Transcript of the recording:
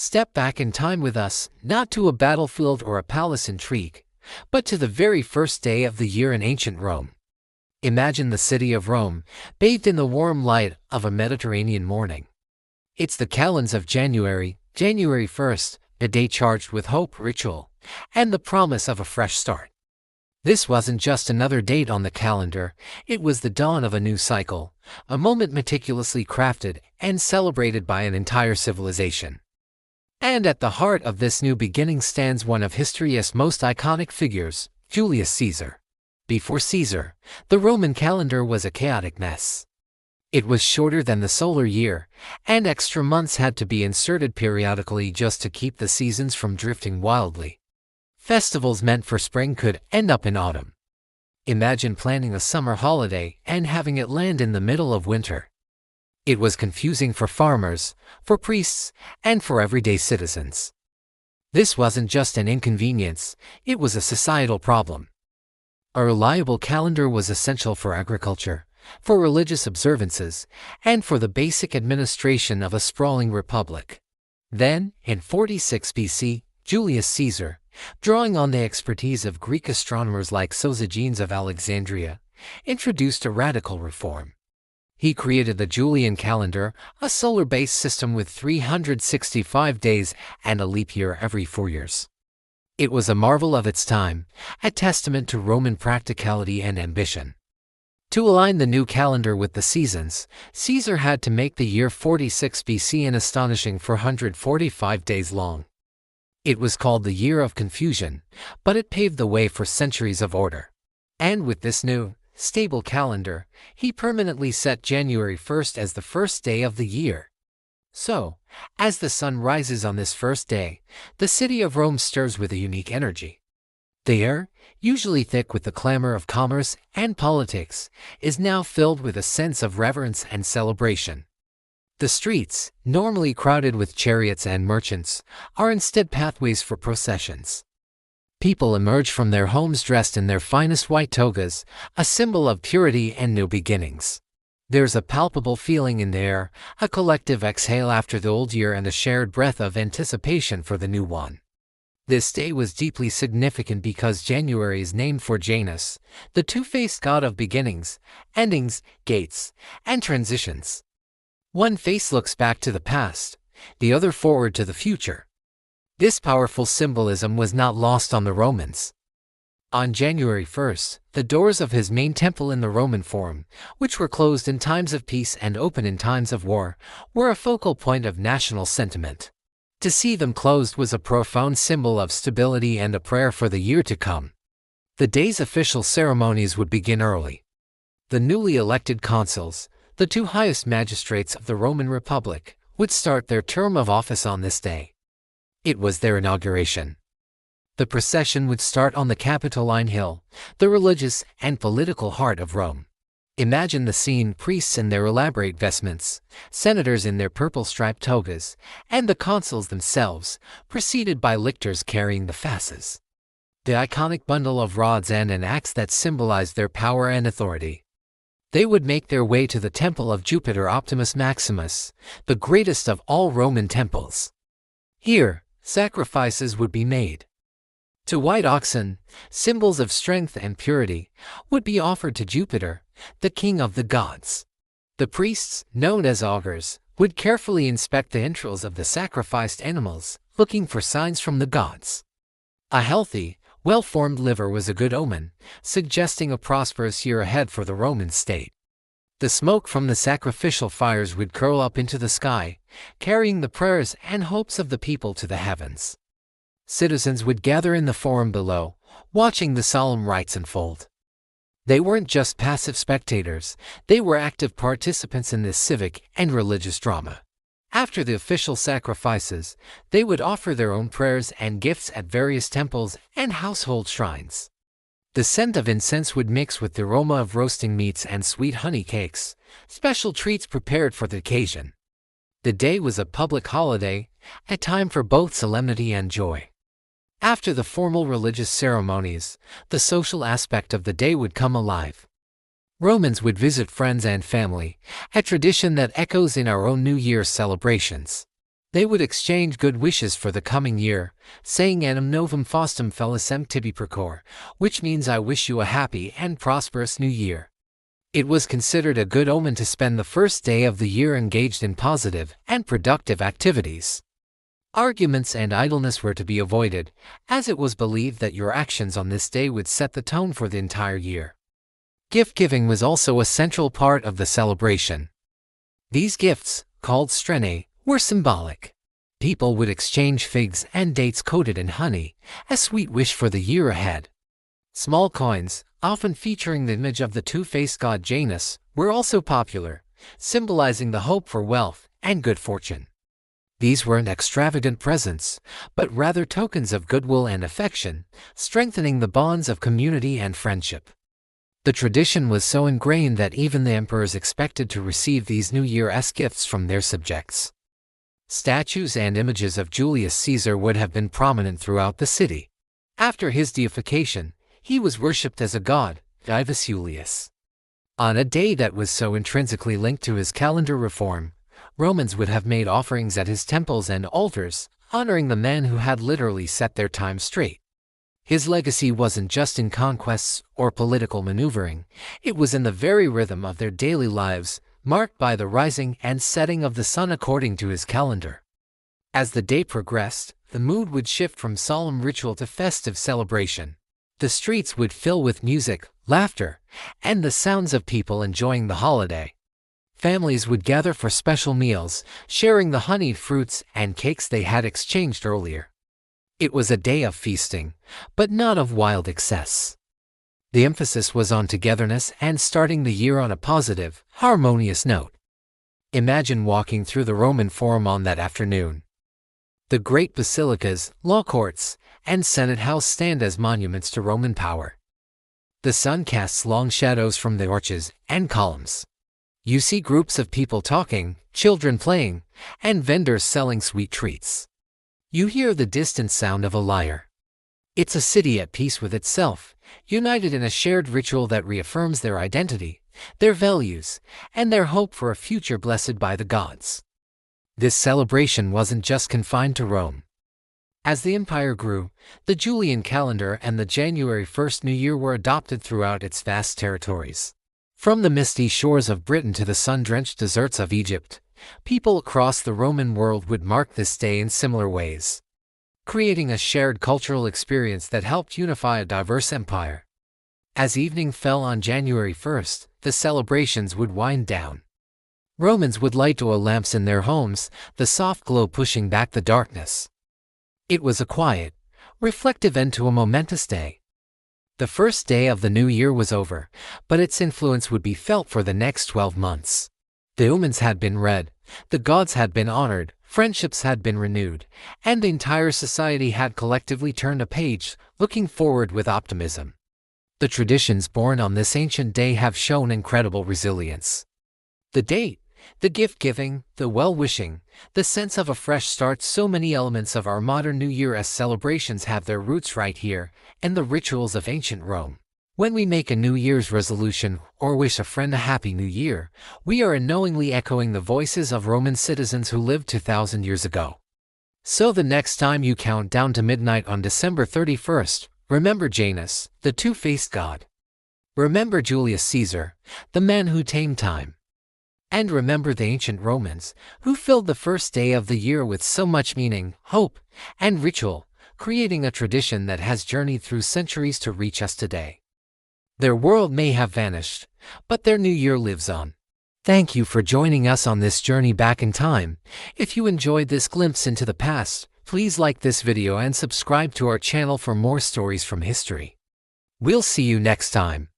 Step back in time with us, not to a battlefield or a palace intrigue, but to the very first day of the year in ancient Rome. Imagine the city of Rome, bathed in the warm light of a Mediterranean morning. It's the calends of January, January 1st, a day charged with hope, ritual, and the promise of a fresh start. This wasn't just another date on the calendar, it was the dawn of a new cycle, a moment meticulously crafted and celebrated by an entire civilization. And at the heart of this new beginning stands one of history's most iconic figures, Julius Caesar. Before Caesar, the Roman calendar was a chaotic mess. It was shorter than the solar year, and extra months had to be inserted periodically just to keep the seasons from drifting wildly. Festivals meant for spring could end up in autumn. Imagine planning a summer holiday and having it land in the middle of winter. It was confusing for farmers, for priests, and for everyday citizens. This wasn't just an inconvenience, it was a societal problem. A reliable calendar was essential for agriculture, for religious observances, and for the basic administration of a sprawling republic. Then, in 46 BC, Julius Caesar, drawing on the expertise of Greek astronomers like Sosigenes of Alexandria, introduced a radical reform. He created the Julian calendar, a solar-based system with 365 days and a leap year every 4 years. It was a marvel of its time, a testament to Roman practicality and ambition. To align the new calendar with the seasons, Caesar had to make the year 46 BC an astonishing 445 days long. It was called the Year of Confusion, but it paved the way for centuries of order. And with this new, stable calendar, he permanently set January 1st as the first day of the year. So, as the sun rises on this first day, the city of Rome stirs with a unique energy. The air, usually thick with the clamor of commerce and politics, is now filled with a sense of reverence and celebration. The streets, normally crowded with chariots and merchants, are instead pathways for processions. People emerge from their homes dressed in their finest white togas, a symbol of purity and new beginnings. There's a palpable feeling in the air, a collective exhale after the old year and a shared breath of anticipation for the new one. This day was deeply significant because January is named for Janus, the two-faced god of beginnings, endings, gates, and transitions. One face looks back to the past, the other forward to the future. This powerful symbolism was not lost on the Romans. On January 1st, the doors of his main temple in the Roman Forum, which were closed in times of peace and open in times of war, were a focal point of national sentiment. To see them closed was a profound symbol of stability and a prayer for the year to come. The day's official ceremonies would begin early. The newly elected consuls, the two highest magistrates of the Roman Republic, would start their term of office on this day. It was their inauguration. The procession would start on the Capitoline Hill, the religious and political heart of Rome. Imagine the scene: priests in their elaborate vestments, senators in their purple-striped togas, and the consuls themselves, preceded by lictors carrying the fasces. The iconic bundle of rods and an axe that symbolized their power and authority. They would make their way to the temple of Jupiter Optimus Maximus, the greatest of all Roman temples. Here, sacrifices would be made. To white oxen, symbols of strength and purity, would be offered to Jupiter, the king of the gods. The priests, known as augurs, would carefully inspect the entrails of the sacrificed animals, looking for signs from the gods. A healthy, well-formed liver was a good omen, suggesting a prosperous year ahead for the Roman state. The smoke from the sacrificial fires would curl up into the sky, carrying the prayers and hopes of the people to the heavens. Citizens would gather in the forum below, watching the solemn rites unfold. They weren't just passive spectators, they were active participants in this civic and religious drama. After the official sacrifices, they would offer their own prayers and gifts at various temples and household shrines. The scent of incense would mix with the aroma of roasting meats and sweet honey cakes, special treats prepared for the occasion. The day was a public holiday, a time for both solemnity and joy. After the formal religious ceremonies, the social aspect of the day would come alive. Romans would visit friends and family, a tradition that echoes in our own New Year's celebrations. They would exchange good wishes for the coming year, saying Annum Novum Faustum Felicem Tibi Procor, which means I wish you a happy and prosperous new year. It was considered a good omen to spend the first day of the year engaged in positive and productive activities. Arguments and idleness were to be avoided, as it was believed that your actions on this day would set the tone for the entire year. Gift-giving was also a central part of the celebration. These gifts, called strene, were symbolic. People would exchange figs and dates coated in honey, a sweet wish for the year ahead. Small coins, often featuring the image of the two-faced god Janus, were also popular, symbolizing the hope for wealth and good fortune. These weren't extravagant presents, but rather tokens of goodwill and affection, strengthening the bonds of community and friendship. The tradition was so ingrained that even the emperors expected to receive these New Year-esque gifts from their subjects. Statues and images of Julius Caesar would have been prominent throughout the city. After his deification, he was worshipped as a god, Divus Julius. On a day that was so intrinsically linked to his calendar reform, Romans would have made offerings at his temples and altars, honoring the men who had literally set their time straight. His legacy wasn't just in conquests or political maneuvering, it was in the very rhythm of their daily lives, marked by the rising and setting of the sun according to his calendar. As the day progressed, the mood would shift from solemn ritual to festive celebration. The streets would fill with music, laughter, and the sounds of people enjoying the holiday. Families would gather for special meals, sharing the honeyed fruits and cakes they had exchanged earlier. It was a day of feasting, but not of wild excess. The emphasis was on togetherness and starting the year on a positive, harmonious note. Imagine walking through the Roman Forum on that afternoon. The great basilicas, law courts, and Senate House stand as monuments to Roman power. The sun casts long shadows from the arches and columns. You see groups of people talking, children playing, and vendors selling sweet treats. You hear the distant sound of a lyre. It's a city at peace with itself, united in a shared ritual that reaffirms their identity, their values, and their hope for a future blessed by the gods. This celebration wasn't just confined to Rome. As the empire grew, the Julian calendar and the January 1st New Year were adopted throughout its vast territories. From the misty shores of Britain to the sun-drenched deserts of Egypt, people across the Roman world would mark this day in similar ways, creating a shared cultural experience that helped unify a diverse empire. As evening fell on January 1st, the celebrations would wind down. Romans would light oil lamps in their homes, the soft glow pushing back the darkness. It was a quiet, reflective end to a momentous day. The first day of the new year was over, but its influence would be felt for the next 12 months. The omens had been read, the gods had been honored, friendships had been renewed, and the entire society had collectively turned a page, looking forward with optimism. The traditions born on this ancient day have shown incredible resilience. The date, the gift-giving, the well-wishing, the sense of a fresh start, so many elements of our modern New Year-esque celebrations have their roots right here, in the rituals of ancient Rome. When we make a New Year's resolution or wish a friend a Happy New Year, we are unknowingly echoing the voices of Roman citizens who lived 2,000 years ago. So the next time you count down to midnight on December 31st, remember Janus, the two-faced god. Remember Julius Caesar, the man who tamed time. And remember the ancient Romans, who filled the first day of the year with so much meaning, hope, and ritual, creating a tradition that has journeyed through centuries to reach us today. Their world may have vanished, but their new year lives on. Thank you for joining us on this journey back in time. If you enjoyed this glimpse into the past, please like this video and subscribe to our channel for more stories from history. We'll see you next time.